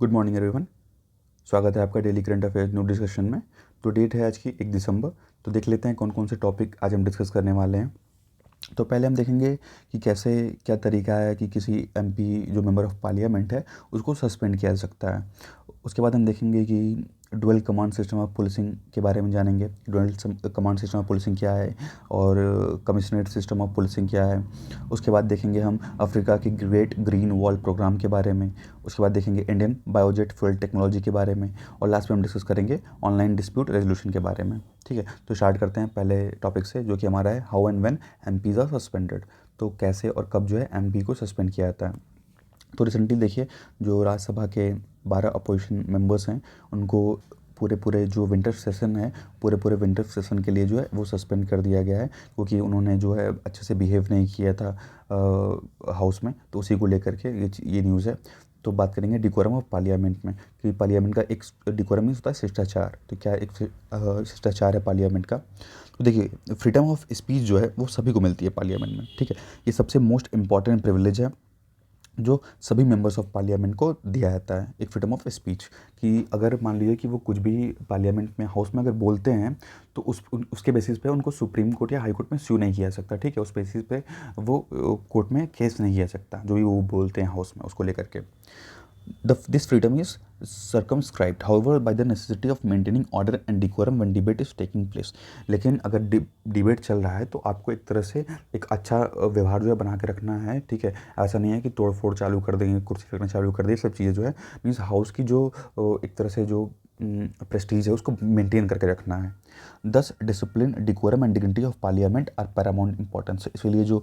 Good morning everyone. स्वागत है आपका daily current affairs new discussion में। तो डेट है आज की 1 दिसंबर। तो देख लेते हैं कौन कौन से टॉपिक आज हम डिस्कस करने वाले हैं। तो पहले हम देखेंगे कि कैसे क्या तरीका है कि किसी एमपी जो मेंबर ऑफ पार्लियामेंट है उसको सस्पेंड किया जा सकता है। उसके बाद हम देखेंगे कि dual command system of policing के बारे में जानेंगे। Dual command system of policing क्या है और कमिश्नरेट सिस्टम ऑफ पुलिसिंग क्या है। उसके बाद देखेंगे हम अफ्रीका की ग्रेट ग्रीन वॉल प्रोग्राम के बारे में। उसके बाद देखेंगे इंडियन बायोजेट फ्यूल टेक्नोलॉजी के बारे में। और लास्ट में हम डिस्कस करेंगे ऑनलाइन डिस्प्यूट रेजोल्यूशन के बारे में। ठीक है, तो स्टार्ट करते हैं पहले टॉपिक से जो कि हमारा है how and when MPs are suspended. तो कैसे और कब जो है एमपी को सस्पेंड किया जाता है। तो रिसेंटली देखिए, जो राज्यसभा के 12 अपोजिशन मेंबर्स हैं उनको पूरे पूरे जो विंटर सेशन है, पूरे विंटर सेशन के लिए जो है वो सस्पेंड कर दिया गया है, क्योंकि उन्होंने जो है अच्छे से बिहेव नहीं किया था हाउस में। तो उसी को लेकर के ये न्यूज़ है। तो बात करेंगे डिकोरम ऑफ पार्लियामेंट में कि पार्लियामेंट का एक डिकोरम मीन्स होता है शिष्टाचार। तो क्या एक शिष्टाचार है पार्लियामेंट का। तो देखिए, फ्रीडम ऑफ स्पीच जो है वो सभी को मिलती है पार्लियामेंट में। ठीक है, ये सबसे मोस्ट इंपॉर्टेंट प्रिविलेज है जो सभी मेंबर्स ऑफ पार्लियामेंट को दिया जाता है, एक फ्रीडम ऑफ स्पीच। कि अगर मान लीजिए कि वो कुछ भी पार्लियामेंट में हाउस में अगर बोलते हैं तो उसके बेसिस पे उनको सुप्रीम कोर्ट या हाई कोर्ट में स्यू नहीं किया सकता। ठीक है, उस बेसिस पे वो कोर्ट में केस नहीं किया सकता जो भी वो बोलते हैं हाउस में उसको लेकर के। This freedom is circumscribed, however, by the necessity of maintaining order and decorum when debate is taking place. लेकिन अगर डिबेट चल रहा है तो आपको एक तरह से एक अच्छा व्यवहार जो है बना के रखना है। ठीक है, ऐसा नहीं है कि तोड़ फोड़ चालू कर देंगे, कुर्सी फेंकना चालू कर दें, सब चीज़ें जो है मीन्स हाउस की जो एक तरह से जो प्रेस्टीज है उसको मेंटेन करके रखना है। Thus discipline decorum and dignity of parliament are paramount importance. इसलिए जो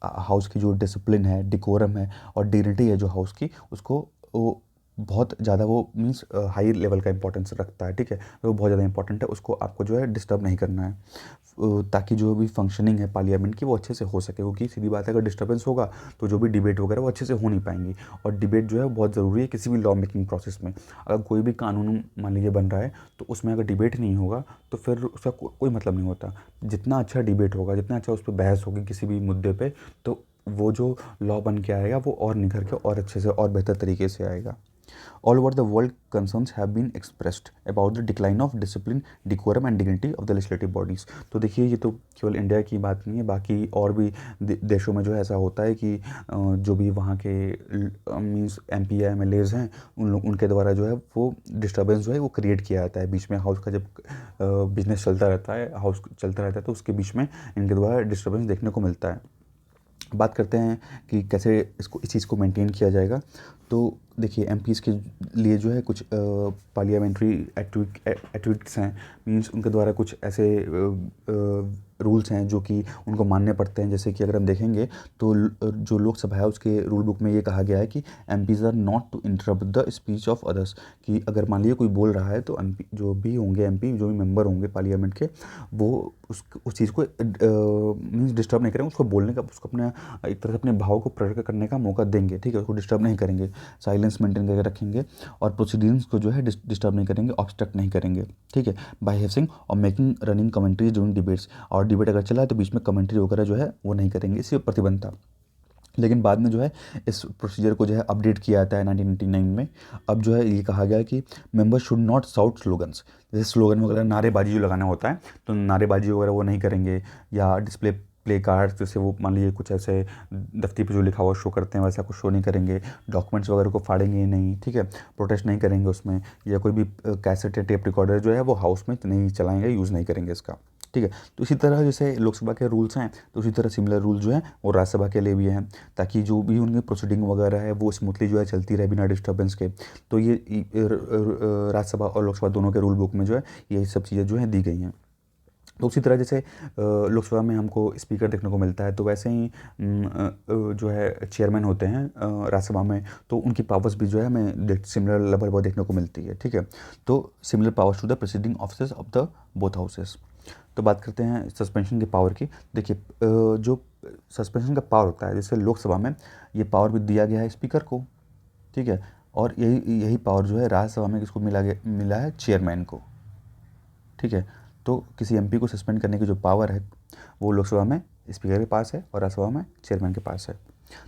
हाउस की जो डिसिप्लिन है, डिकोरम है और डिग्निटी है जो हाउस की, उसको वो बहुत ज़्यादा वो मीन्स हाई लेवल का इंपॉर्टेंस रखता है। ठीक है, वो बहुत ज़्यादा इंपॉर्टेंट है, उसको आपको जो है डिस्टर्ब नहीं करना है ताकि जो भी फंक्शनिंग है पार्लियामेंट की वो अच्छे से हो सके। क्योंकि सीधी बात है, अगर डिस्टर्बेंस होगा तो जो भी डिबेट वगैरह वो अच्छे से हो नहीं पाएंगी। और डिबेट जो है बहुत ज़रूरी है किसी भी लॉ मेकिंग प्रोसेस में। अगर कोई भी कानून मान लीजिए बन रहा है तो उसमें अगर डिबेट नहीं होगा तो फिर उसका कोई मतलब नहीं होता। जितना अच्छा डिबेट होगा, जितना अच्छा उस पर बहस होगी किसी भी मुद्दे पर, तो वो जो लॉ बन के आएगा वो और निखर के और अच्छे से और बेहतर तरीके से आएगा। All over the world, concerns have been expressed about the decline of discipline, decorum and dignity of the legislative bodies. तो देखिए, ये तो केवल इंडिया की बात नहीं है, बाकी और भी देशों में जो है ऐसा होता है कि जो भी वहाँ के मीन्स एमपी या एमएलएज हैं उनके द्वारा जो है वो डिस्टर्बेंस जो है वो क्रिएट किया जाता है बीच में। हाउस का जब बिजनेस चलता रहता है, हाउस चलता रहता है, तो उसके बीच में इनके द्वारा डिस्टर्बेंस देखने को मिलता है। बात करते हैं कि कैसे इस चीज़ को मेंटेन किया जाएगा। तो देखिए, एमपीज़ के लिए जो है कुछ पार्लियामेंट्री एक्टिविटीज़ हैं, मींस उनके द्वारा कुछ ऐसे रूल्स हैं जो कि उनको मानने पड़ते हैं। जैसे कि अगर हम देखेंगे तो जो लोकसभा है उसके रूल बुक में ये कहा गया है कि MPs are not to interrupt the speech of others. कि अगर मान लीजिए कोई बोल रहा है तो एमपी जो भी होंगे, एमपी जो भी मेंबर होंगे पार्लियामेंट के, वो उस चीज़ को मीन्स डिस्टर्ब नहीं करेंगे, उसको बोलने का, उसको अपने एक तरह से अपने भाव को प्रकट करने का मौका देंगे। ठीक है, उसको डिस्टर्ब नहीं करेंगे, साइलेंस मेंटेन करके रखेंगे और प्रोसीडिंग्स को जो है डिस्टर्ब नहीं करेंगे, ऑब्स्ट्रक्ट नहीं करेंगे। ठीक है, बाय हैविंग और making running commentaries during debates. और डिबेट अगर चला है तो बीच में कमेंट्री वगैरह जो है वो नहीं करेंगे, इसी पर प्रतिबंध था। लेकिन बाद में जो है इस प्रोसीजर को जो है अपडेट किया जाता है 1999 में। अब जो है ये कहा गया कि members should not shout slogans. जैसे स्लोगन वगैरह, नारेबाजी जो लगाना होता है, तो नारेबाजी वगैरह वो नहीं करेंगे। या डिस्प्ले प्ले कार्ड, जैसे वो मान लीजिए कुछ ऐसे दफ्ती पे जो लिखा हुआ शो करते हैं वैसा कुछ शो नहीं करेंगे। डॉक्यूमेंट्स वगैरह को फाड़ेंगे नहीं। ठीक है, प्रोटेस्ट नहीं करेंगे उसमें। या कोई भी कैसेट या टेप रिकॉर्डर जो है वो हाउस में नहीं चलाएंगे, यूज़ नहीं करेंगे इसका। ठीक है, तो इसी तरह जैसे लोकसभा के रूल्स हैं तो उसी तरह सिमिलर रूल जो है वो राज्यसभा के लिए भी हैं, ताकि जो भी उनकी प्रोसीडिंग वगैरह है वो स्मूथली जो है चलती रहे बिना डिस्टर्बेंस के। तो ये राज्यसभा और लोकसभा दोनों के रूल बुक में जो है ये सब चीज़ें जो हैं दी गई हैं। तो उसी तरह जैसे लोकसभा में हमको स्पीकर देखने को मिलता है, तो वैसे ही जो है चेयरमैन होते हैं राज्यसभा में, तो उनकी पावर्स भी जो है हमें सिमिलर लेवल पर देखने को मिलती है। ठीक है, तो similar powers to the presiding officers of the both houses. तो बात करते हैं सस्पेंशन के पावर की। देखिए, जो सस्पेंशन का पावर होता है, जैसे लोकसभा में ये पावर भी दिया गया है स्पीकर को। ठीक है, और यही यही पावर जो है राज्यसभा में किसको मिला है, चेयरमैन को। ठीक है, तो किसी एमपी को सस्पेंड करने की जो पावर है वो लोकसभा में स्पीकर के पास है और राज्यसभा में चेयरमैन के पास है।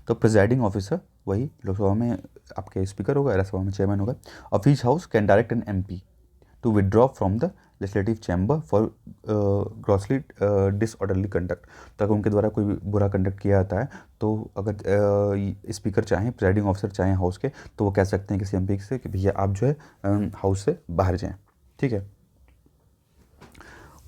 तो प्रिजाइडिंग ऑफिसर वही लोकसभा में आपके स्पीकर होगा, राज्यसभा में चेयरमैन होगा। Of each house can direct an MP to withdraw from the legislative chamber for grossly disorderly conduct. तो अगर उनके द्वारा कोई बुरा कंडक्ट किया जाता है तो अगर स्पीकर चाहें, प्रिजाइडिंग ऑफिसर चाहें हाउस के, तो वो कह सकते हैं किसी एमपी से कि भैया आप जो है हाउस से बाहर जाएं, ठीक है।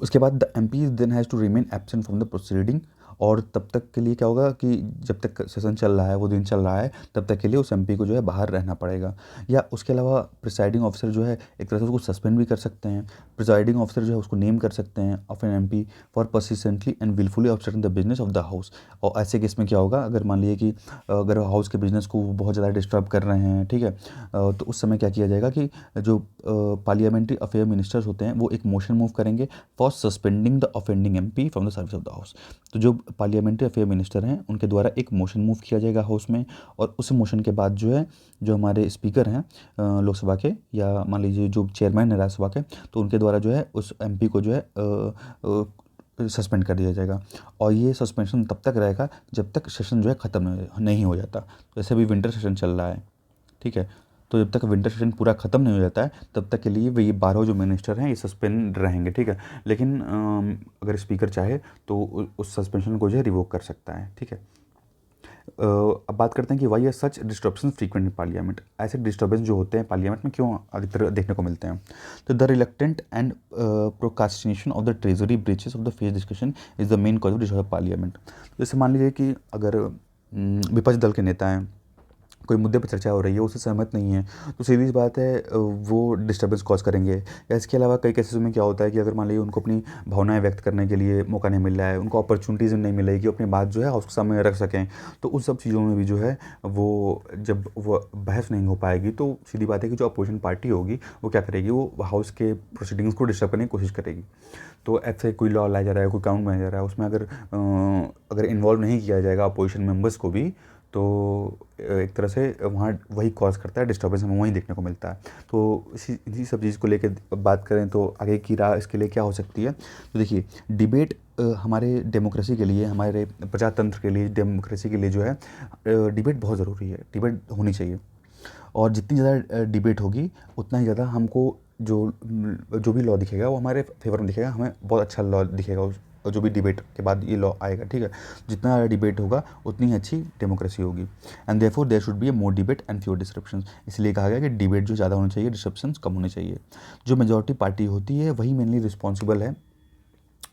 उसके बाद the M P then has to remain absent from the proceeding, और तब तक के लिए क्या होगा कि जब तक सेशन चल रहा है, वो दिन चल रहा है, तब तक के लिए उस एमपी को जो है बाहर रहना पड़ेगा। या उसके अलावा प्रिसाइडिंग ऑफिसर जो है एक तरह से उसको सस्पेंड भी कर सकते हैं। प्रिसाइडिंग ऑफिसर जो है उसको नेम कर सकते हैं of an MP for persistently and wilfully obstructing the business of the house. और ऐसे केस में क्या होगा, अगर मान लीजिए कि अगर हाउस के बिजनेस को वो बहुत ज़्यादा डिस्टर्ब कर रहे हैं, ठीक है, तो उस समय क्या किया जाएगा कि जो पार्लियामेंट्री अफेयर मिनिस्टर्स होते हैं वो एक मोशन मूव करेंगे for suspending the offending MP from the service of the house. तो जो पार्लियामेंट्री अफेयर मिनिस्टर हैं उनके द्वारा एक मोशन मूव किया जाएगा हाउस में, और उस मोशन के बाद जो है जो हमारे स्पीकर हैं लोकसभा के, या मान लीजिए जो चेयरमैन है राज्यसभा के, तो उनके द्वारा जो है उस एमपी को जो है सस्पेंड कर दिया जाएगा। और ये सस्पेंशन तब तक रहेगा जब तक सेशन जो है ख़त्म नहीं हो जाता। तो जैसे अभी विंटर सेशन चल रहा है, ठीक है, तो जब तक विंटर सेशन पूरा ख़त्म नहीं हो जाता है तब तक के लिए ये 12 जो मिनिस्टर हैं ये सस्पेंड रहेंगे, ठीक है। लेकिन अगर स्पीकर चाहे तो उस सस्पेंशन को जो है रिवोक कर सकता है, ठीक है। अब बात करते हैं कि why are such disturbance frequent in parliament. ऐसे डिस्टर्बेंस जो होते हैं पार्लियामेंट में क्यों अधिकतर देखने को मिलते हैं? तो the reluctant and procrastination of the treasury breaches of the face discussion is the main cause of disturb parliament. जैसे मान लीजिए कि अगर विपक्ष दल के नेता हैं, कोई मुद्दे पर चर्चा हो रही है, उससे सहमत नहीं है, तो सीधी सी बात है वो डिस्टर्बेंस कॉज करेंगे। या इसके अलावा कई केसेस में क्या होता है कि अगर मान लीजिए उनको अपनी भावनाएं व्यक्त करने के लिए मौका नहीं मिल रहा है, उनको अपॉर्चुनिटीज़ नहीं मिल रही कि अपनी बात जो है उसके सामने रख सकें, तो उन सब चीज़ों में भी जो है वो जब वो बहस नहीं हो पाएगी तो सीधी बात है कि जो अपोजिशन पार्टी होगी वो क्या करेगी, वो हाउस के प्रोसीडिंग्स को डिस्टर्ब करने की कोशिश करेगी। तो ऐसे कोई लॉ लाया जा रहा है, कोई कानून बनाया जा रहा है, उसमें अगर इन्वॉल्व नहीं किया जाएगा अपोजिशन मेंबर्स को भी, तो एक तरह से वहाँ वही कॉज करता है, डिस्टर्बेंस हमें वहीं देखने को मिलता है। तो इसी सब चीज़ को लेकर बात करें तो आगे की राह इसके लिए क्या हो सकती है? तो देखिए, डिबेट हमारे डेमोक्रेसी के लिए, हमारे प्रजातंत्र के लिए, डेमोक्रेसी के लिए जो है डिबेट बहुत ज़रूरी है, डिबेट होनी चाहिए। और जितनी ज़्यादा डिबेट होगी उतना ही ज़्यादा हमको जो भी लॉ दिखेगा वो हमारे फेवर में दिखेगा, हमें बहुत अच्छा लॉ दिखेगा जो भी डिबेट के बाद ये लॉ आएगा, ठीक है। जितना ज़्यादा डिबेट होगा उतनी ही अच्छी डेमोक्रेसी होगी। And therefore there should be a more debate and fewer disruptions. इसलिए कहा गया कि डिबेट जो ज़्यादा होनी चाहिए, डिस्ट्रप्शंस कम होने चाहिए। जो मेजॉरिटी पार्टी होती है वही मेनली रिस्पॉन्सिबल है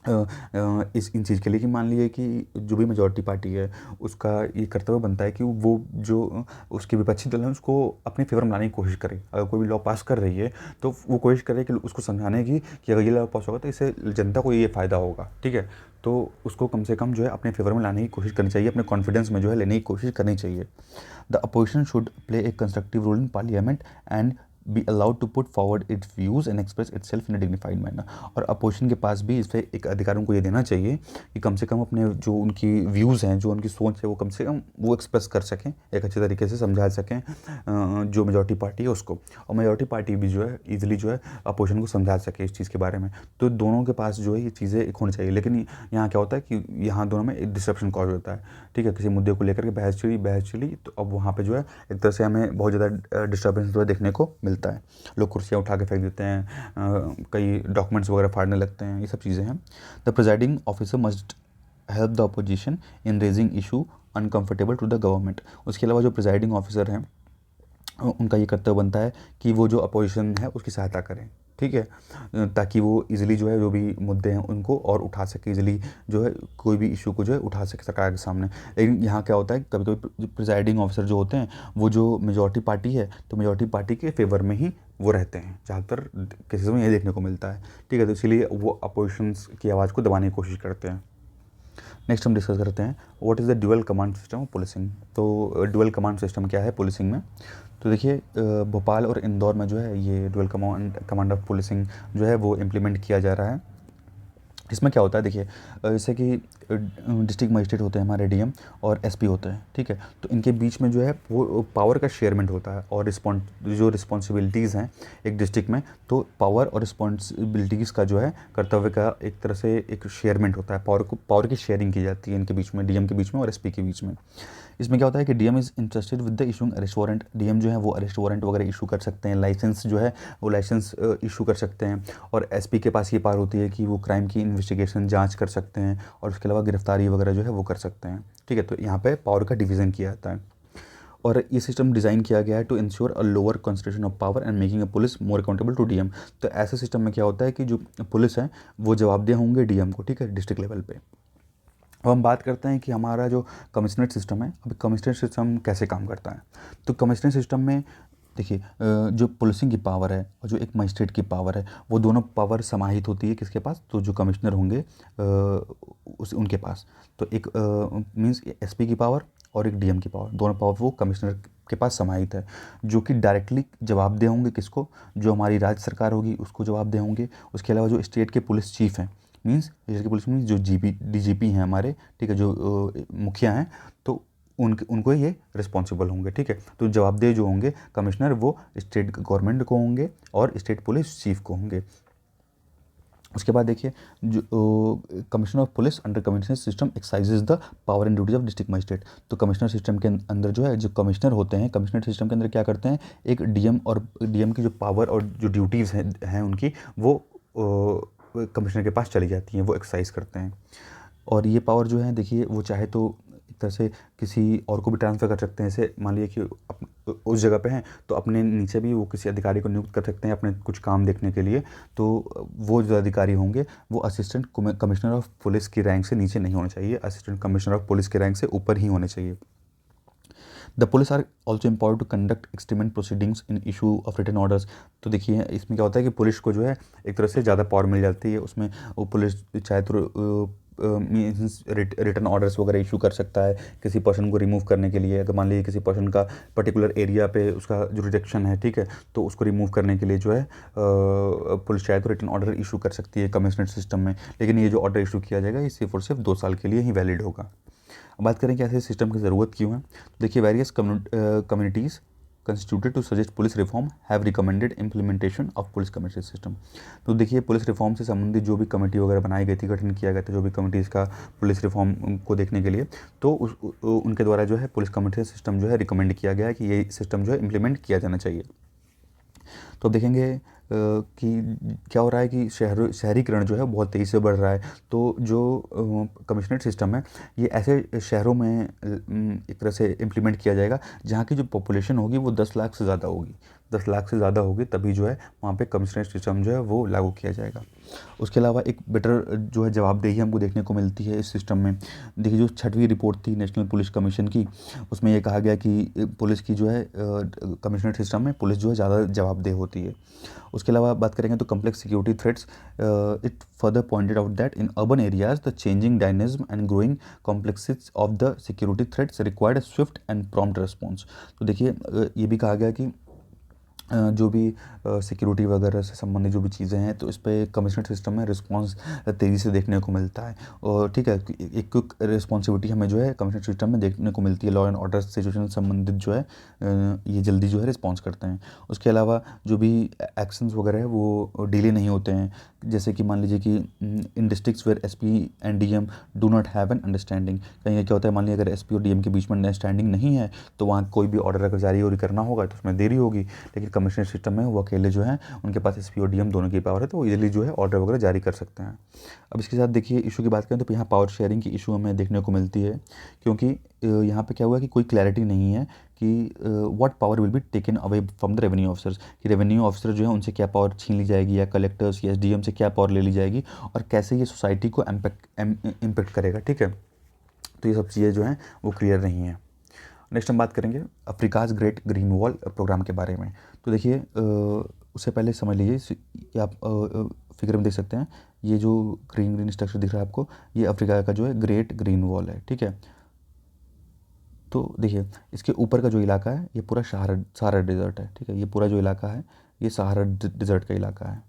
इन चीज़ के लिए, कि मान लीजिए कि जो भी मेजॉरिटी पार्टी है उसका ये कर्तव्य बनता है कि वो जो उसके विपक्षी दल है उसको अपने फेवर में लाने की कोशिश करे। अगर कोई भी लॉ पास कर रही है तो वो कोशिश करे कि उसको समझाने की कि अगर ये लॉ पास होगा तो इससे जनता को ये फ़ायदा होगा, ठीक है। तो उसको कम से कम जो है अपने फेवर में लाने की कोशिश करनी चाहिए, अपने कॉन्फिडेंस में जो है लेने की कोशिश करनी चाहिए। The opposition should play a constructive role in parliament and be allowed to put forward its views and express itself in a dignified manner. और अपोजिशन के पास भी इस पर एक अधिकार उनको ये देना चाहिए कि कम से कम अपने जो उनकी व्यूज़ हैं, जो उनकी सोच है, वो कम से कम वो एक्सप्रेस कर सकें, एक अच्छे तरीके से समझा सकें जो मेजॉरिटी पार्टी है उसको, और मेजॉरिटी पार्टी भी जो है ईजिली जो है अपोजिशन को समझा सके इस चीज़ के बारे में। तो दोनों के पास जो है ये चीज़ें एक होनी चाहिए। लेकिन यहाँ क्या होता है कि यहाँ दोनों में एक डिस्ट्रप्शन कॉज होता है, ठीक है। किसी मुद्दे को लेकर के बहस चली तो अब वहाँ पर जो है एक तरह से हमें बहुत ज़्यादा डिस्टर्बेंस जो है देखने को मिलता है। लोग कुर्सियाँ उठा के फेंक देते हैं, कई डॉक्यूमेंट्स वगैरह फाड़ने लगते हैं, ये सब चीज़ें हैं। The presiding officer must help the opposition in raising issue uncomfortable to the government. उसके अलावा जो प्रिजाइडिंग ऑफिसर हैं उनका ये कर्तव्य बनता है कि वो जो अपोजिशन है उसकी सहायता करें, ठीक है, ताकि वो इजीली जो है जो भी मुद्दे हैं उनको और उठा सके, इजीली जो है कोई भी इशू को जो है उठा सके सरकार के सामने। लेकिन यहाँ क्या होता है, कभी कभी प्रिजाइडिंग ऑफिसर जो होते हैं वो जो मेजॉरिटी पार्टी है तो मेजॉरिटी पार्टी के फेवर में ही वो रहते हैं, ज़्यादातर केसेस में ये देखने को मिलता है, ठीक है। तो इसीलिए वो अपोजिशन की आवाज़ को दबाने की कोशिश करते हैं। नेक्स्ट हम डिस्कस करते हैं what is the dual command system of policing. तो ड्यूअल कमांड सिस्टम क्या है पुलिसिंग में? तो देखिए, भोपाल और इंदौर में जो है ये ड्यूअल कमांड ऑफ पुलिसिंग जो है वो इम्प्लीमेंट किया जा रहा है। इसमें क्या होता है, देखिए, जैसे कि डिस्ट्रिक्ट मजिस्ट्रेट होते हैं हमारे डीएम और एसपी होते हैं, ठीक है। तो इनके बीच में जो है वो पावर का शेयरमेंट होता है, और जो रिस्पॉन्सिबिलिटीज़ हैं एक डिस्ट्रिक्ट में, तो पावर और रिस्पॉन्सिबिलिटीज़ का जो है कर्तव्य का एक तरह से एक शेयरमेंट होता है, पावर की शेयरिंग की जाती है इनके बीच में, डीएम के बीच में और एसपी के बीच में। इसमें क्या होता है कि DM is interested with the issuing arrest warrant. DM जो है वो अरेस्ट वारंट वगैरह इशू कर सकते हैं, लाइसेंस जो है वो लाइसेंस इशू कर सकते हैं, और एसपी के पास ये पावर होती है कि वो क्राइम की इन्वेस्टिगेशन जांच कर सकते हैं, और उसके अलावा गिरफ्तारी वगैरह जो है वो कर सकते हैं। ठीक है, तो यहाँ पे पावर का डिवीज़न किया जाता है। और ये सिस्टम डिज़ाइन किया गया है to ensure a lower concentration of power and making a police more accountable to DM. तो ऐसे सिस्टम में क्या होता है कि जो पुलिस है वो जवाबदेह होंगे डीएम को, ठीक है, डिस्ट्रिक्ट लेवल पे। अब हम बात करते हैं कि हमारा जो कमिश्नरेट सिस्टम है, अब कमिश्नरेट सिस्टम कैसे काम करता है। तो कमिश्नरेट सिस्टम में देखिए जो पुलिसिंग की पावर है और जो एक मजिस्ट्रेट की पावर है, वो दोनों पावर समाहित होती है किसके पास, तो जो कमिश्नर होंगे उनके पास। तो एक मीन्स एसपी की पावर और एक डीएम की पावर, दोनों पावर वो कमिश्नर के पास समाहित है, जो कि डायरेक्टली जवाबदेह होंगे किसको, जो हमारी राज्य सरकार होगी उसको जवाबदेह होंगे। उसके अलावा जो स्टेट के पुलिस चीफ हैं, मीन्स स्टेट के पुलिस मीन्स जो डीजीपी हैं हमारे, ठीक है, जो मुखिया हैं, तो उनको ये रिस्पॉन्सिबल होंगे। ठीक है, तो जवाबदेह जो होंगे कमिश्नर वो स्टेट गवर्नमेंट को होंगे और स्टेट पुलिस चीफ को होंगे। उसके बाद देखिए जो commissioner of police under commissioner system exercises the power and duties of district magistrate. तो कमिश्नर सिस्टम के अंदर जो है जो कमिश्नर होते हैं, कमिश्नर सिस्टम के अंदर क्या करते हैं, एक डीएम और डीएम की जो पावर और जो ड्यूटीज़ हैं उनकी, वो कमिश्नर के पास चली जाती हैं, वो एक्सरसाइज करते हैं। और ये पावर जो है देखिए वो चाहे तो एक तरह से किसी और को भी ट्रांसफ़र कर सकते हैं। जैसे मान लीजिए कि उस जगह पे हैं तो अपने नीचे भी वो किसी अधिकारी को नियुक्त कर सकते हैं अपने कुछ काम देखने के लिए। तो वो जो अधिकारी होंगे वो असिस्टेंट कमिश्नर ऑफ पुलिस की रैंक से नीचे नहीं होने चाहिए, असिस्टेंट कमिश्नर ऑफ पुलिस के रैंक से ऊपर ही होने चाहिए। The police are also empowered to conduct executive proceedings in issue of written orders. तो देखिए इसमें क्या होता है कि पुलिस को जो है एक तरह से ज़्यादा पावर मिल जाती है। उसमें वो पुलिस चाहे तो मीन्स रिटर्न ऑर्डर्स वगैरह इशू कर सकता है किसी पर्सन को रिमूव करने के लिए। अगर मान लीजिए किसी पर्सन का पर्टिकुलर एरिया पे उसका जुरिडिक्शन है, ठीक है, तो उसको रिमूव करने के लिए जो है पुलिस चाहे तो रिटर्न ऑर्डर इशू कर सकती है कमिश्नरेट सिस्टम में। लेकिन ये जो ऑर्डर इशू किया जाएगा ये सिर्फ और सिर्फ 2 साल के लिए ही वैलिड होगा। अब बात करें कि ऐसे सिस्टम की ज़रूरत क्यों है। देखिए various communities constituted to suggest police reform have recommended implementation of police committee system। तो देखिए पुलिस रिफॉर्म से संबंधित जो भी कमेटी वगैरह बनाई गई थी, गठन किया गया था जो भी कमेटीज़ का पुलिस रिफॉर्म को देखने के लिए, तो उनके द्वारा जो है पुलिस कमेटी सिस्टम जो है रिकमेंड किया गया है कि ये सिस्टम जो है इम्प्लीमेंट किया जाना चाहिए। तो अब देखेंगे कि क्या हो रहा है कि शहरीकरण जो है बहुत तेज़ी से बढ़ रहा है। तो जो कमिश्नरेट सिस्टम है ये ऐसे शहरों में एक तरह से इम्प्लीमेंट किया जाएगा जहाँ की जो पॉपुलेशन होगी वो 10 लाख से ज़्यादा होगी, 10 लाख से ज़्यादा होगी, तभी जो है वहाँ पे कमिश्नरेट सिस्टम जो है वो लागू किया जाएगा। उसके अलावा एक बेटर जो है जवाबदेही हमको देखने को मिलती है इस सिस्टम में। देखिए जो 6वीं रिपोर्ट थी नेशनल पुलिस कमीशन की, उसमें ये कहा गया कि पुलिस की जो है कमिश्नरेट सिस्टम में पुलिस जो है ज़्यादा जवाबदेह होती है। उसके अलावा बात करेंगे तो complex security threats, it further pointed out that in urban areas the changing dynamism and growing complexities of the security threats required a Swift and prompt response. तो देखिए ये भी कहा गया कि जो भी सिक्योरिटी वगैरह से संबंधित जो भी चीज़ें हैं तो इस पे कमिश्नरेट सिस्टम में रिस्पांस तेज़ी से देखने को मिलता है। और ठीक है, एक क्विक रिस्पॉन्सिबिलिटी हमें जो है कमिश्नरेट सिस्टम में देखने को मिलती है। लॉ एंड ऑर्डर सिचुएशन से संबंधित जो है ये जल्दी जो है रिस्पॉन्स करते हैं। उसके अलावा जो भी एक्शंस वगैरह है वो डिले नहीं होते हैं। जैसे कि मान लीजिए कि in districts where SP and DM do not have an understanding, कहीं क्या होता है मान लीजिए अगर एसपी और डीएम के बीच में अंडरस्टैंडिंग नहीं है तो वहाँ कोई भी ऑर्डर अगर जारी करना होगा तो उसमें देरी होगी। लेकिन कमिश्नरेट सिस्टम में वो अकेले जो है उनके पास एसपी और डीएम दोनों की पावर है तो वो इजीली जो है ऑर्डर वगैरह जारी कर सकते हैं। अब इसके साथ देखिए इशू की बात करें तो यहाँ पावर शेयरिंग की इशू हमें देखने को मिलती है, क्योंकि यहाँ पे क्या हुआ कि कोई क्लैरिटी नहीं है कि what power will be taken away from the revenue officers, कि रेवेन्यू ऑफिसर जो है उनसे क्या पावर छीन ली जाएगी या कलेक्टर्स या एसडीएम से क्या पावर ले ली जाएगी और कैसे ये सोसाइटी को इम्पैक्ट करेगा। ठीक है, तो ये सब चीज़ें जो हैं वो क्लियर नहीं है। नेक्स्ट हम बात करेंगे Africa's Great Green Wall programme के बारे में। तो देखिए उससे पहले समझ लीजिए कि आप फिगर में देख सकते हैं ये जो ग्रीन स्ट्रक्चर दिख रहा है आपको, ये अफ्रीका का जो है ग्रेट ग्रीन वॉल है। ठीक है, तो देखिए इसके ऊपर का जो इलाका है ये पूरा सहारा डेजर्ट है। ठीक है, ये पूरा जो इलाका है ये सहारा डेजर्ट का इलाका है।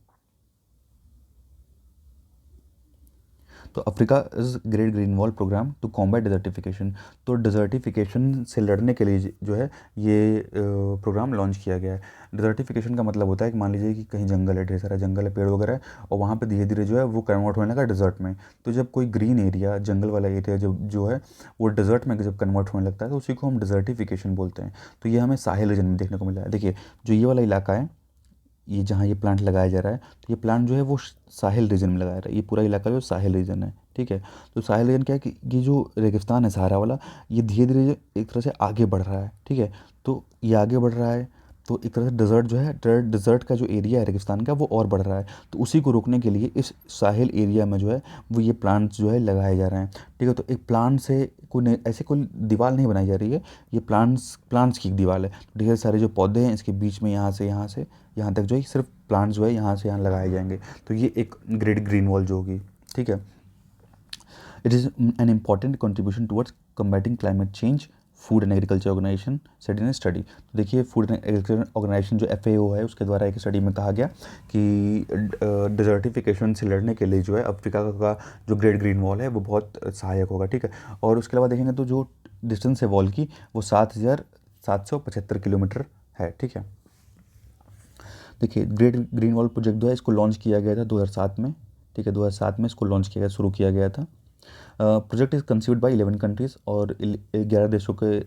तो Africa is Great Green Wall programme to combat desertification. तो डिजर्टिफिकेशन से लड़ने के लिए जो है ये प्रोग्राम लॉन्च किया गया है। डिजर्टिफिकेशन का मतलब होता है कि मान लीजिए कि कहीं जंगल है, ढेर सारा जंगल है, पेड़ वगैरह है, और वहाँ पे धीरे धीरे जो है वो कन्वर्ट होने लगा डिजर्ट में। तो जब कोई ग्रीन एरिया, जंगल वाला एरिया जब जो है वो डिजर्ट में जब कन्वर्ट होने लगता है तो उसी को हम डिजर्टिफिकेशन बोलते हैं। तो ये हमें साहिल रीजन में देखने को मिला है। देखिए जो ये वाला इलाका है, ये जहाँ ये प्लांट लगाया जा रहा है, तो ये प्लांट जो है वो साहिल रीजन में लगाया जा रहा है। ये पूरा इलाका जो साहिल रीजन है, ठीक है। तो साहिल रीजन क्या है कि ये जो रेगिस्तान है सहारा वाला, ये धीरे धीरे एक तरह से आगे बढ़ रहा है, ठीक है। तो ये आगे बढ़ रहा है तो एक तरह से डिज़र्ट जो है, डिज़र्ट का जो एरिया है रेगिस्तान का, वो और बढ़ रहा है। तो उसी को रोकने के लिए इस साहिल एरिया में जो है वो ये प्लांट्स जो है लगाए जा रहे हैं, ठीक है। तो एक प्लांट से कोई ऐसे कोई दीवार नहीं बनाई जा रही है, ये प्लांट्स की एक दीवार है। तो ढेर सारे जो पौधे हैं इसके बीच में यहाँ से यहाँ तक जो है सिर्फ प्लांट्स जो है यहाँ से यहाँ लगाए जाएंगे। तो ये एक ग्रेट ग्रीन वॉल जो होगी, ठीक है। It is an important contribution towards combating climate change, Food and Agriculture Organisation said in study. तो देखिए फूड एंड एग्रीकल्चर ऑर्गेनाइजेशन जो FAO है उसके द्वारा एक स्टडी में कहा गया कि डिजर्टिफिकेशन से लड़ने के लिए जो है अफ्रीका का जो ग्रेट ग्रीन वॉल है वो बहुत सहायक होगा, ठीक है। और उसके अलावा देखेंगे तो जो डिस्टेंस है वॉल की वो 7,775 किलोमीटर है, ठीक है। देखिए ग्रेट ग्रीन वॉल प्रोजेक्ट जो है इसको लॉन्च किया गया था 2007 में, ठीक है। 2007 में इसको लॉन्च किया गया, शुरू किया गया था। Project is conceived bye 11 countries, और 11 देशों के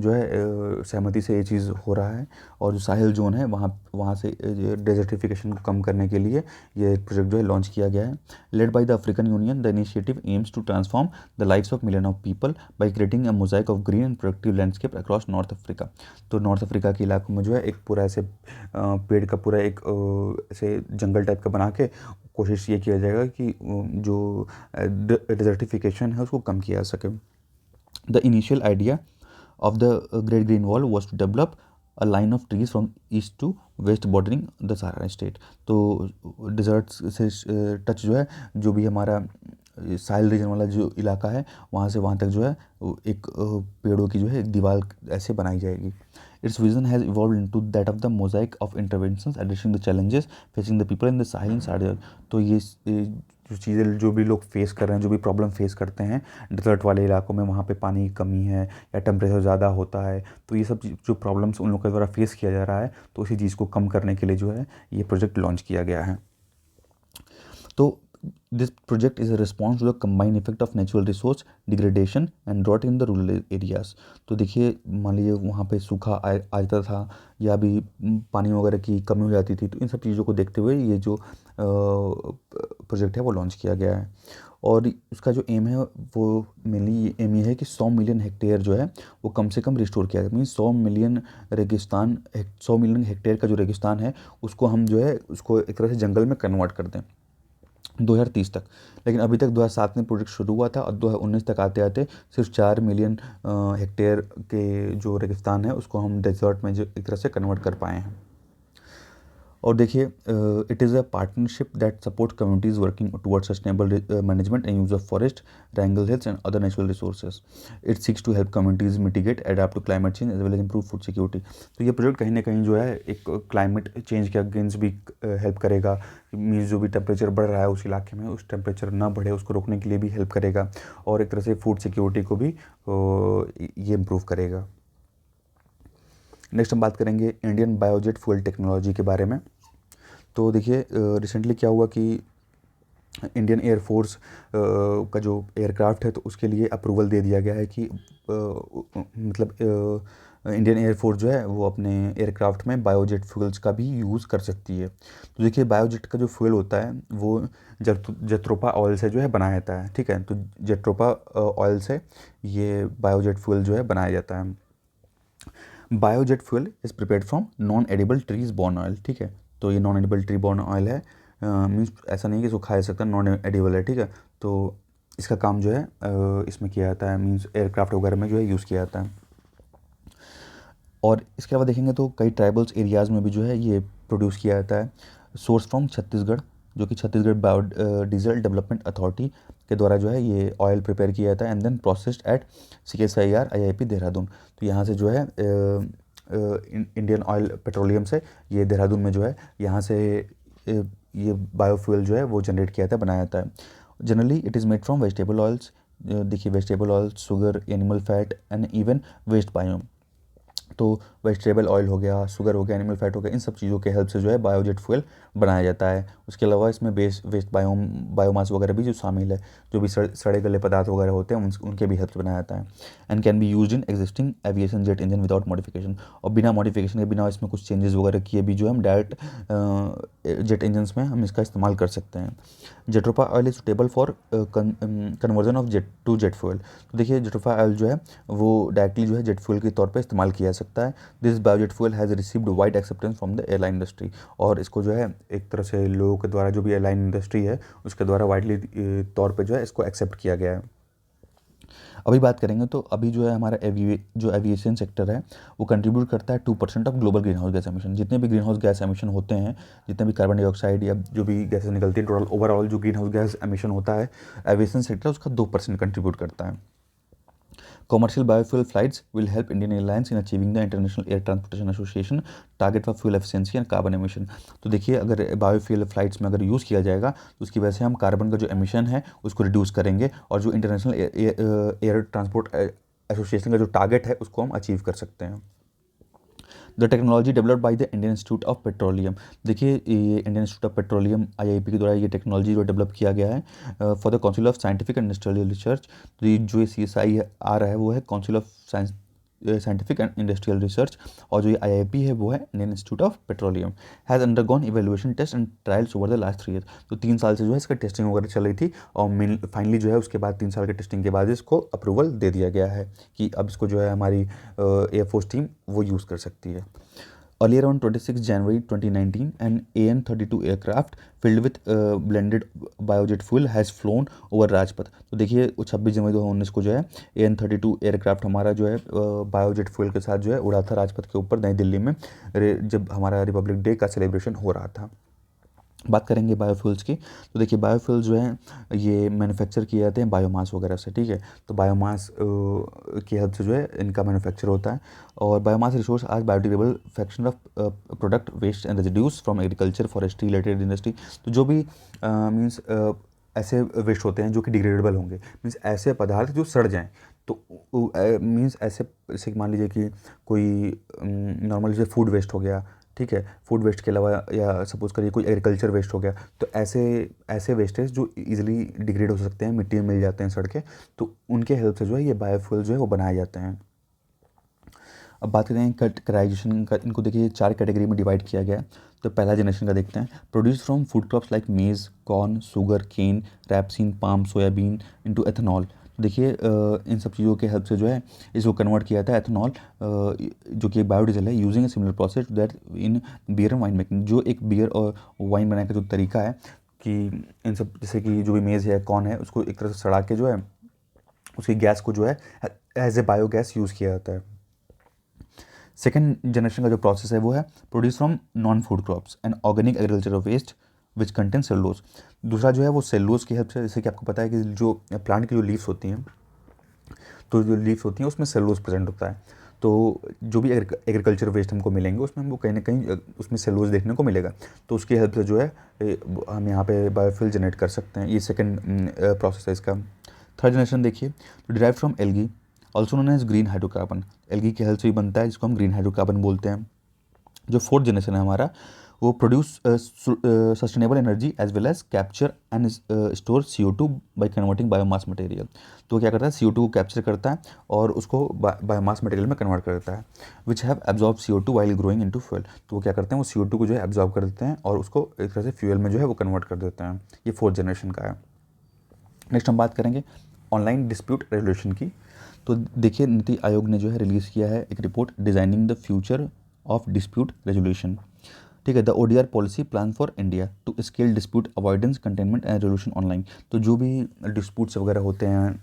जो है सहमति से ये चीज़ हो रहा है। और जो साहिल जोन है वहाँ वहाँ से डेजर्टिफिकेशन को कम करने के लिए ये प्रोजेक्ट जो है लॉन्च किया गया है। Led by the African Union, the initiative aims to transform the lives of million of people by creating a mosaic of green and productive landscape across North Africa. तो नॉर्थ अफ्रीका के इलाकों में जो है एक पूरा ऐसे पेड़ का पूरा एक ऐसे जंगल टाइप का बना के कोशिश ये किया जाएगा कि जो डिजर्टिफिकेशन है उसको कम किया जा सके। The initial idea of the Great Green Wall was to develop a line of trees from east to west bordering the Sahara state. तो डिज़र्ट से टच जो है जो भी हमारा साहिल रीजन वाला जो इलाका है वहाँ से वहाँ तक जो है एक पेड़ों की जो है एक दीवार ऐसे बनाई जाएगी। Its vision has evolve into that of the mosaic of interventions addressing the challenges facing the people in the Sahel and Sahara. तो ये जो चीज़ें जो भी लोग फेस कर रहे हैं, जो भी प्रॉब्लम फेस करते हैं डिजर्ट वाले इलाकों में, वहाँ पे पानी की कमी है या टेम्परेचर ज़्यादा होता है, तो ये सब जो प्रॉब्लम्स उन लोगों के द्वारा फेस किया जा रहा है, तो उसी चीज़ को कम करने के लिए जो है ये प्रोजेक्ट लॉन्च किया गया है। तो this project is a response to the combined effect of natural resource degradation and drought in the rural areas. तो देखिए मान लीजिए वहाँ पे सूखा आ जाता था या भी पानी वगैरह की कमी हो जाती थी, तो इन सब चीज़ों को देखते हुए ये जो प्रोजेक्ट है वो लॉन्च किया गया है। और उसका जो एम है वो मेनली एम ये है कि 100 मिलियन हेक्टेयर जो है वो कम से कम रिस्टोर किया जाए। मीन्स 100 मिलियन रेगिस्तान, 100 मिलियन हेक्टेयर का जो रेगिस्तान है उसको हम जो है उसको एक तरह से जंगल में कन्वर्ट कर दें 2030 तक। लेकिन अभी तक 2007 में प्रोजेक्ट शुरू हुआ था और 2019 तक आते आते सिर्फ 4 मिलियन हेक्टेयर के जो रेगिस्तान है उसको हम डेजर्ट में जो एक तरह से कन्वर्ट कर पाए हैं। और देखिए it is a partnership that support communities working toward sustainable management and use of forest, triangle hills and other natural resources. It seeks to help communities mitigate adapt to climate change as well as improve food security. तो ये project कहीं ना कहीं जो है एक climate change के against भी हेल्प करेगा। मीन्स जो भी टेम्परेचर बढ़ रहा है उस इलाके में, उस टेम्परेचर ना बढ़े उसको रोकने के लिए भी हेल्प करेगा, और एक तरह से फूड सिक्योरिटी को भी ये इम्प्रूव करेगा। नेक्स्ट हम बात करेंगे इंडियन बायोजेट फ्यूल टेक्नोलॉजी के बारे में। तो देखिए रिसेंटली क्या हुआ कि इंडियन एयरफोर्स का जो एयरक्राफ्ट है तो उसके लिए अप्रूवल दे दिया गया है कि मतलब इंडियन एयरफोर्स जो है वो अपने एयरक्राफ्ट में बायोजेट फ्यूल्स का भी यूज़ कर सकती है। तो देखिए बायोजेट का जो फ्यूल होता है वो जेट्रोपा ऑयल से जो है बनाया जाता है, ठीक है। तो जेट्रोपा ऑयल से ये बायोजेट फ्यूल जो है बनाया जाता है। Biojet fuel is prepared from non edible trees born oil, ठीक है। तो ये non edible tree born oil है, मीन्स ऐसा नहीं कि इसको खाया जा सकता, नॉन एडिबल है, ठीक है। तो इसका काम जो है इसमें किया जाता है, मीन्स एयरक्राफ्ट वगैरह में जो है यूज़ किया जाता है। और इसके अलावा देखेंगे तो कई ट्राइबल्स एरियाज़ में भी जो है ये प्रोड्यूस किया जाता है। सोर्स फ्रॉम छत्तीसगढ़, जो कि Chhattisgarh bio diesel development authority के द्वारा जो है ये ऑयल प्रिपेयर किया जाता है and then processed at CSIR IIP Dehradun. तो यहाँ से जो है इंडियन ऑयल पेट्रोलियम से ये देहरादून में जो है यहाँ से ये बायोफ्यूल जो है वो जनरेट किया जाता है, बनाया जाता है। Generally it is made from vegetable oils, देखिए vegetable oil, sugar, animal fat and even waste biome. तो वेजिटेबल ऑयल हो गया, शुगर हो गया, एनिमल फैट हो गया, इन सब चीज़ों के हेल्प से जो है बायोजेट फ्यूल बनाया जाता है। उसके अलावा इसमें वेस्ट बायोमास वगैरह भी जो शामिल है, जो भी सड़े गले पदार्थ वगैरह होते हैं उनके भी हेल्प से बनाया जाता है। And can be use in existing aviation jet engine without modification, और बिना मॉडिफिकेशन के, बिना इसमें कुछ चेंजेस वगैरह किए भी जो है हम डायरेक्ट जेट इंजन्स में हम इसका इस्तेमाल कर सकते हैं। Jatropha oil is suitable for conversion of jet to jet fuel. तो देखिए जेट्रोफा ऑयल जो है वो डायरेक्टली जो है जेट फ्यूल के तौर पे इस्तेमाल किया जा सकता है। This biojet fuel has received wide acceptance from the airline industry, और इसको जो है एक तरह से लोगों के द्वारा, जो भी एयरलाइन इंडस्ट्री है उसके द्वारा वाइडली तौर पे जो है इसको एक्सेप्ट किया गया है। अभी बात करेंगे तो अभी जो है हमारा जो एविएशन सेक्टर है वो कंट्रीब्यूट करता है 2% of global green house gas emission. जितने भी ग्रीन हाउस गैस एमिशन होते हैं, जितने भी कार्बन डाइऑक्साइड या जो भी गैसेस निकलती है, टोटल ओवरऑल जो ग्रीन हाउस गैस एमिशन होता है, एविएशन सेक्टर उसका 2% कंट्रीब्यूट करता है। Commercial biofuel flights will help Indian Airlines in achieving the International Air Transportation Association target for fuel efficiency and carbon emission। तो देखिए अगर बायोफ्यूल फ्लाइट्स में अगर यूज़ किया जाएगा तो उसकी वजह से हम कार्बन का जो एमिशन है उसको रिड्यूस करेंगे, और जो इंटरनेशनल एयर ट्रांसपोर्ट एसोसिएशन का जो टारगेट है उसको हम अचीव कर सकते हैं। The technology developed by the Indian Institute of petroleum. देखिए ये Indian Institute of petroleum IIP के द्वारा ये टेक्नोलॉजी जो डेवलप किया गया है for the Council of Scientific and Industrial Research. तो ये जो CSI आ रहा है वो है Council of Scientific and Industrial Research, और जो ये IIP है वो है Indian Institute of Petroleum. Has undergone evaluation test and trials over the last 3 year. तो 3 साल से जो है इसका टेस्टिंग वगैरह चल रही थी, और फाइनली जो है उसके बाद 3 साल के टेस्टिंग के बाद इसको अप्रूवल दे दिया गया है कि अब इसको जो है हमारी एयरफोर्स टीम वो यूज़ कर सकती है। Earlier on 26 January 2019, an AN-32 aircraft filled with blended biojet fuel has flown over Rajpath. तो देखिए 26 जनवरी 2019 को जो है AN-32 एयरक्राफ्ट हमारा जो है बायोजेट फ्यूल के साथ जो है उड़ा था राजपथ के ऊपर नई दिल्ली में, जब हमारा रिपब्लिक डे का सेलिब्रेशन हो रहा था। बात करेंगे बायोफ्यूल्स की, तो देखिए बायोफ्यूल्स जो हैं ये मैन्युफैक्चर किए जाते हैं बायोमास वगैरह से, ठीक है। तो बायोमास की हेल्प से जो है इनका मैन्युफैक्चर होता है, और बायोमास रिसोर्स आज biodegradable fraction of product waste and residues from agriculture, forestry related industry. तो जो भी मीन्स ऐसे वेस्ट होते हैं जो कि डिग्रेडेबल होंगे, मीन्स ऐसे पदार्थ जो सड़ जाएँ, तो मीन्स ऐसे जैसे मान लीजिए कि कोई नॉर्मल जैसे फूड वेस्ट हो गया, ठीक है, फूड वेस्ट के अलावा, या सपोज़ करिए कोई एग्रीकल्चर वेस्ट हो गया, तो ऐसे ऐसे वेस्टेज जो इजीली डिग्रेड हो सकते हैं, मिट्टी में मिल जाते हैं सड़ के, तो उनके हेल्प से जो है ये बायोफ्यूल जो है वो बनाए जाते हैं। अब बात करें कैटेगराइजेशन का, इनको देखिए 4 कैटेगरी में डिवाइड किया गया है। तो पहला जनरेशन का देखते हैं, produce from food crops like maize, corn, sugar cane, rapeseed, palm, soybean into ethanol. देखिए इन सब चीज़ों के हेल्प से जो है इसको कन्वर्ट किया जाता है एथेनॉल, जो कि एक बायोडीजल है, using a similar process that in beer and wine making. जो एक बियर और वाइन बनाने का जो तरीका है कि इन सब, जैसे कि जो भी मेज़ है, कॉर्न है, उसको एक तरह से सड़ा के जो है उसकी गैस को जो है एज ए बायोगैस यूज़ किया जाता है। सेकेंड जनरेशन का जो प्रोसेस है वो है produce from non food crops and organic agriculture waste which contain cellulose. दूसरा जो है वो सेलुलोज की हेल्प से, जैसे कि आपको पता है कि जो प्लांट की जो लीव्स होती हैं, तो जो लीव्स होती हैं उसमें सेलुलोज प्रेजेंट होता है। तो जो भी एग्रीकल्चर वेस्ट हमको मिलेंगे उसमें हमको कहीं ना कहीं उसमें सेलुलोज देखने को मिलेगा, तो उसकी हेल्प से जो है हम यहाँ पे बायोफ्यूल जनरेट कर सकते हैं। ये सेकेंड प्रोसेस है इसका। थर्ड जनरेशन देखिए, तो derive from algae also known as green hydrocarbon. Algae की हेल्प से भी बनता है, जिसको हम ग्रीन हाइड्रोकार्बन बोलते हैं। जो फोर्थ जनरेशन है हमारा, वो produce sustainable energy as well as capture and store CO2 by converting biomass material. तो क्या करता है, CO2 को कैप्चर करता है और उसको बायोमास मटेरियल में कन्वर्ट कर देता है, which have absorb CO2 while growing into fuel. तो वो क्या करते हैं, वो CO2 को जो है एब्जॉर्ब कर देते हैं और उसको एक तरह से फ्यूल में जो है वो कन्वर्ट कर देते हैं। ये फोर्थ जनरेशन का है। नेक्स्ट हम बात करेंगे ऑनलाइन डिस्प्यूट रेजोल्यूशन की। तो देखिए नीति आयोग ने जो है रिलीज़ किया है एक report, designing the future of dispute resolution, ठीक है। The ODR policy plan for India to scale dispute avoidance containment and resolution online. तो जो भी डिस्प्यूट्स वगैरह होते हैं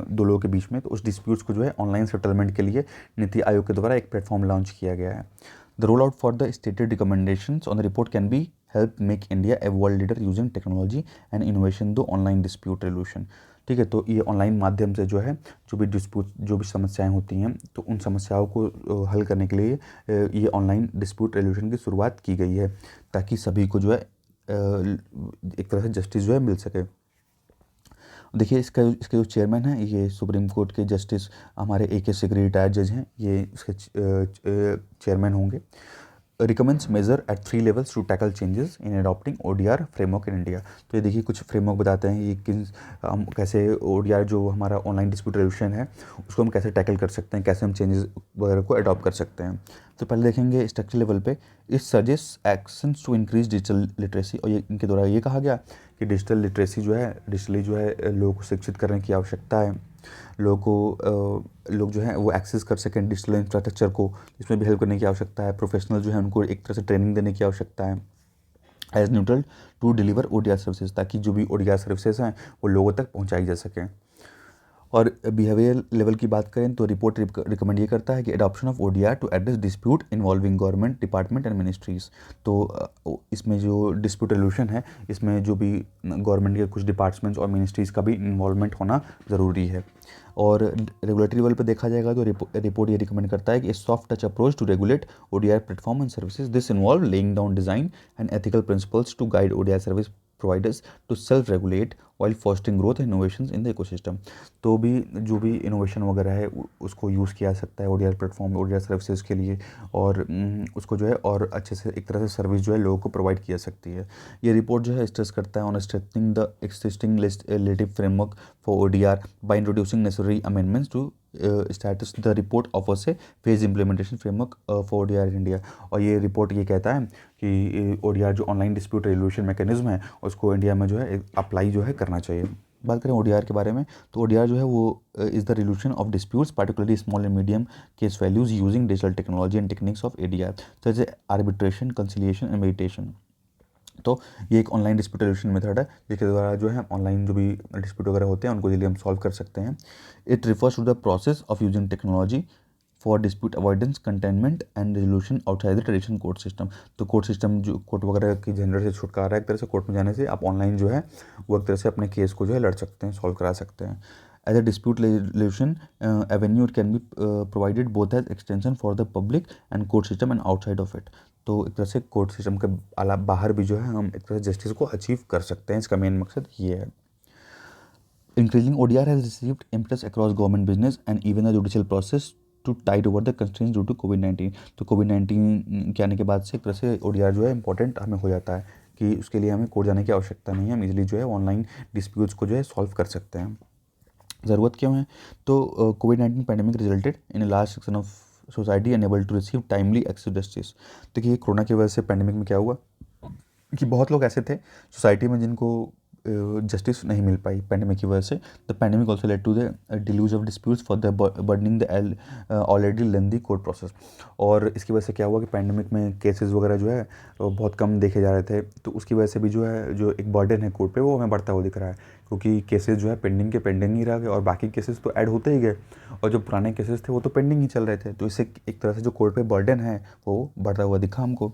दो लोगों के बीच में, तो उस डिस्प्यूट्स को जो है ऑनलाइन सेटलमेंट के लिए नीति आयोग के द्वारा एक प्लेटफॉर्म लॉन्च किया गया है। The roll out for the stated recommendations on the report can be help make India a world leader using technology and innovation दो ऑनलाइन डिस्प्यूट रेजोल्यूशन, ठीक है। तो ये ऑनलाइन माध्यम से जो है जो भी डिस्प्यूट, जो भी समस्याएं होती हैं, तो उन समस्याओं को हल करने के लिए ये ऑनलाइन डिस्प्यूट रेजोल्यूशन की शुरुआत की गई है, ताकि सभी को जो है एक तरह से जस्टिस जो है मिल सके। देखिए इसके जो चेयरमैन हैं ये सुप्रीम कोर्ट के जस्टिस हमारे AK सिकरी रिटायर्ड जज हैं, ये इसके चेयरमैन होंगे। Recommends measure at 3 levels to tackle changes in adopting ODR framework in India. तो ये देखिए कुछ फ्रेमवर्क बताते हैं ये किन हम कैसे ODR जो हमारा ऑनलाइन डिस्प्यूट रेजोल्यूशन है उसको हम कैसे टैकल कर सकते हैं, कैसे हम चेंजेस वगैरह को अडॉप्ट कर सकते हैं। तो पहले देखेंगे स्ट्रक्चर लेवल पे it suggest actions to increase digital literacy, और ये इनके द्वारा ये कहा गया कि डिजिटल लिटरेसी जो है डिजिटली जो है लोगों को शिक्षित करने की आवश्यकता है। लोग जो हैं वो एक्सेस कर सकें डिजिटल इंफ्रास्ट्रक्चर को, इसमें भी हेल्प करने की आवश्यकता है। प्रोफेशनल जो है उनको एक तरह से ट्रेनिंग देने की आवश्यकता है as neutral to deliver ODR services, ताकि जो भी ODR सर्विसेज हैं वो लोगों तक पहुंचाई जा सकें। और बिहेवियर लेवल की बात करें तो रिपोर्ट रिकमेंड ये करता है कि adoption of ODR to address dispute involving government department and ministries. तो इसमें जो डिस्प्यूट रेजोल्यूशन है इसमें जो भी गवर्नमेंट के कुछ डिपार्टमेंट्स और मिनिस्ट्रीज़ का भी इन्वॉल्वमेंट होना ज़रूरी है। और रेगुलेटरी लेवल पर देखा जाएगा तो रिपोर्ट ये रिकमेंड करता है कि a soft touch approach to regulate ODR platform and services, this involve laying down design and ethical principles to guide ODR service providers to self regulate while fostering growth innovations in the ecosystem. तो भी जो भी innovation वगैरह है उसको use किया जा सकता है ODR प्लेटफॉर्म ODR सर्विसेज के लिए, और उसको जो है और अच्छे से एक तरह से सर्विस जो है लोगों को प्रोवाइड की जा सकती है। ये रिपोर्ट जो है स्ट्रेस करता है on strengthening the existing legislative framework for ODR by introducing necessary amendments to statutes. The report offers a phase implementation framework for ODR in India. और ये रिपोर्ट ये कहता है कि ODR जो ऑनलाइन डिस्प्यूट रेजोल्यूशन मैकेनिज्म है उसको India में जो है अप्लाई जो है करना चाहिए। बात करें ODR के बारे में तो ODR जो है वो is the resolution of disputes particularly small and medium case values using digital technology and techniques of ADR such as arbitration, conciliation and meditation. तो ये एक ऑनलाइन डिस्प्यूट रेजोल्यूशन मेथड है जिसके द्वारा जो है ऑनलाइन जो भी डिस्प्यूट वगैरह होते हैं उनको जल्दी हम सॉल्व कर सकते हैं। It refers to the process of using technology for dispute avoidance, containment and resolution outside the traditional court system. तो कोर्ट सिस्टम जो कोर्ट वगैरह की झंझट से छुटकारा है, एक तरह से कोर्ट में जाने से आप ऑनलाइन जो है वो एक तरह से अपने केस को जो है लड़ सकते हैं, सॉल्व करा सकते हैं। As a dispute resolution avenue it can be provided both as extension for the public and court system and outside of it. तो एक तरह से कोर्ट सिस्टम के अलावा बाहर भी जो है हम एक तरह से जस्टिस को अचीव कर सकते हैं, इसका मेन मकसद ये है। Increasing ODR has received impetus across government business and even the judicial process to tide over the constraints due to COVID-19। तो COVID-19 के आने के बाद से एक तरह से ODR जो है इंपॉर्टेंट हमें हो जाता है कि उसके लिए हमें कोर्ट जाने की आवश्यकता नहीं है, हम इजीली जो है ऑनलाइन डिस्प्यूट्स को जो है सॉल्व कर सकते हैं। ज़रूरत क्यों है? तो COVID-19 pandemic resulted in large section of society unable to receive timely access justice. देखिए कोरोना की वजह से पैंडेमिक में क्या हुआ कि बहुत लोग ऐसे थे सोसाइटी में जिनको जस्टिस नहीं मिल पाई पैंडेमिक की वजह से। The pandemic also led to the deluge of disputes for the burdening the already lengthy court process. और इसकी वजह से क्या हुआ कि पैंडेमिक में केसेस वगैरह जो है वो बहुत कम देखे जा रहे थे, तो उसकी वजह से भी जो है जो एक बर्डन है कोर्ट पे वो हमें बढ़ता हुआ दिख रहा है, क्योंकि केसेस जो है पेंडिंग के पेंडिंग ही रह गए और बाकी केसेस तो ऐड होते ही गए, और जो पुराने केसेस थे वो तो पेंडिंग ही चल रहे थे। तो इससे एक तरह से जो कोर्ट पे बर्डन है वो बढ़ता हुआ दिखा हमको।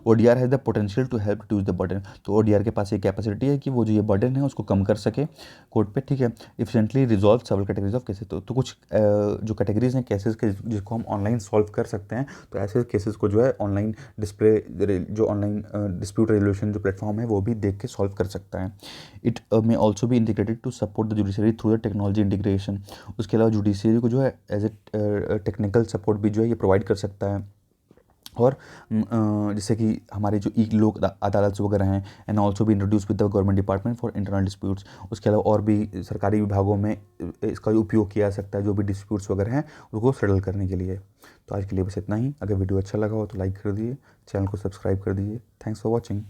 ODR has the potential to help reduce the burden. तो ODR के पास ये कैपेसिटी है कि वो जो ये बर्डन है उसको कम कर सके कोर्ट पे, ठीक है। Efficiently resolve several categories of cases. तो कुछ जो कैटेगरीज हैं केसेस के जिसको हम ऑनलाइन सॉल्व कर सकते हैं, तो ऐसे केसेस को जो है ऑनलाइन जो ऑनलाइन डिस्प्यूट रेजोल्यूशन जो प्लेटफॉर्म है वो भी देख के सॉल्व कर सकता है। It may also be integrated to support the judiciary through the technology integration. उसके अलावा जुडिशरी को जो है एज ए टेक्निकल सपोर्ट भी जो है ये प्रोवाइड कर सकता है। और जैसे कि हमारे जो ई लोक अदालत वगैरह हैं एंड ऑल्सो भी introduce with the government department for internal disputes. उसके अलावा और भी सरकारी विभागों में इसका उपयोग किया जा सकता है जो भी डिस्प्यूट्स वगैरह हैं उसको सेटल करने के लिए। तो आज के लिए बस इतना ही। अगर वीडियो अच्छा लगा हो तो लाइक कर दीजिए, चैनल को सब्सक्राइब कर दीजिए। Thanks for watching.